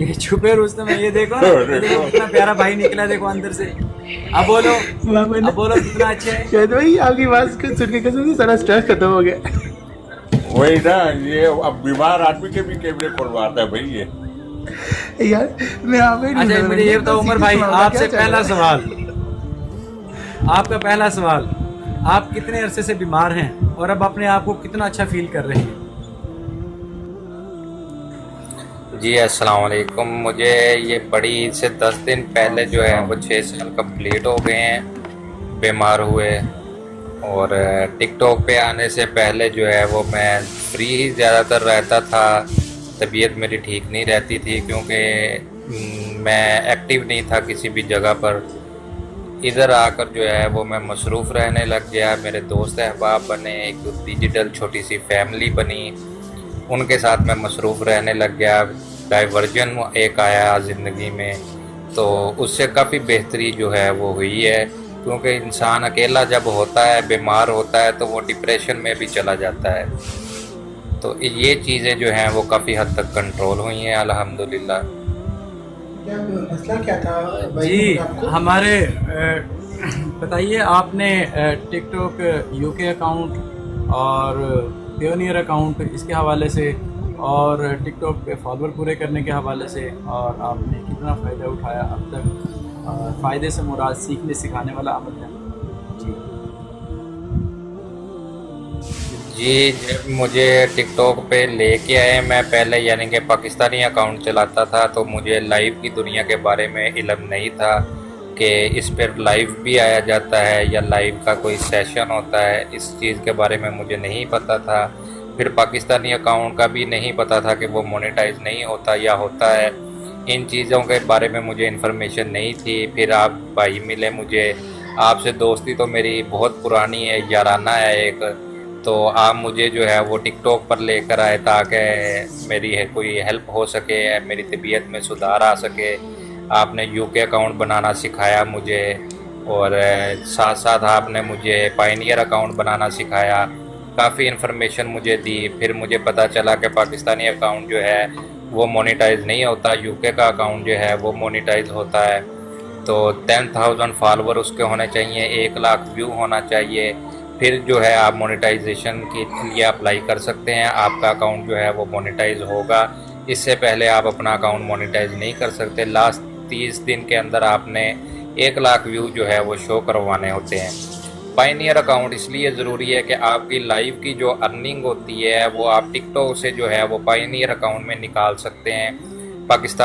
ये छुपे रुस्तम है, ये देखो ना, ये देखो कितना प्यारा भाई निकला, देखो अंदर से। अब बोलो, अब बोलो कितना अच्छा है। शायद भाई आपकी बात सुन के कसम से सारा स्ट्रेस खत्म हो गया। वही ना, ये अब बीमार आदमी के भी कैमरे खुलवाता है भाई ये। यार मैं आप ही अच्छा मुझे ये बताओ उमर भाई, आपसे पहला सवाल, आपका पहला सवाल, आप कितने अरसे से बीमार हैं और अब अपने आप को कितना अच्छा फील कर रहे हैं? जी अस्सलाम वालेकुम। मुझे ये बड़ी से 10 दिन पहले जो है वो 6 साल कंप्लीट हो गए हैं बीमार हुए। और टिकटॉक पे आने से पहले जो है वो मैं फ्री ही ज़्यादातर रहता था। तबीयत मेरी ठीक नहीं रहती थी क्योंकि मैं एक्टिव नहीं था किसी भी जगह पर। इधर आकर जो है वो मैं मसरूफ़ रहने लग गया, मेरे दोस्त अहबाब बने, एक डिजिटल छोटी सी फैमिली बनी, उनके साथ मैं मसरूफ़ रहने लग गया। डाइवर्जन एक आया ज़िंदगी में, तो उससे काफ़ी बेहतरी जो है वो हुई है। क्योंकि इंसान अकेला जब होता है, बीमार होता है, तो वो डिप्रेशन में भी चला जाता है। तो ये चीज़ें जो हैं वो काफ़ी हद तक कंट्रोल हुई हैं अल्हम्दुलिल्लाह। क्या मसला क्या था भाई जी आपको? हमारे बताइए, आपने टिकटॉक यूके अकाउंट और पियोनियर अकाउंट इसके हवाले से और टिकटॉक पे फॉलोअर पूरे करने के हवाले से, और आपने कितना फ़ायदा उठाया अब तक? फ़ायदे से मुराद सीखने सिखाने वाला अमल है। जी जी, जब मुझे टिकटॉक पे लेके आए, मैं पहले यानी कि पाकिस्तानी अकाउंट चलाता था, तो मुझे लाइव की दुनिया के बारे में इल्म नहीं था कि इस पर लाइव भी आया जाता है या लाइव का कोई सेशन होता है। इस चीज़ के बारे में मुझे नहीं पता था। फिर पाकिस्तानी अकाउंट का भी नहीं पता था कि वो मोनेटाइज नहीं होता या होता है। इन चीज़ों के बारे में मुझे इन्फॉर्मेशन नहीं थी। फिर आप भाई मिले मुझे, आपसे दोस्ती तो मेरी बहुत पुरानी है, याराना है एक। तो आप मुझे जो है वो टिकटॉक पर लेकर आए ताकि मेरी है कोई हेल्प हो सके, मेरी तबीयत में सुधार आ सके। आपने यूके अकाउंट बनाना सिखाया मुझे, और साथ साथ आपने मुझे पायनियर अकाउंट बनाना सिखाया। काफ़ी इन्फॉर्मेशन मुझे दी। फिर मुझे पता चला कि पाकिस्तानी अकाउंट जो है वो मोनेटाइज नहीं होता, यूके का अकाउंट जो है वो मोनेटाइज होता है। तो 10,000 फॉलोवर उसके होने चाहिए, 1 लाख व्यू होना चाहिए। फिर जो है आप मोनेटाइजेशन के लिए अप्लाई कर सकते हैं, आपका अकाउंट जो है वो मोनेटाइज होगा। इससे पहले आप अपना अकाउंट मोनेटाइज नहीं कर सकते। लास्ट 30 दिन के अंदर आपने 1 लाख व्यू जो है वो शो करवाने होते हैं। पायनियर अकाउंट इसलिए ज़रूरी है कि आपकी लाइव की जो अर्निंग होती है वो आप टिकटॉक से जो है वो पायनियर अकाउंट में निकाल सकते हैं। पाकिस्तान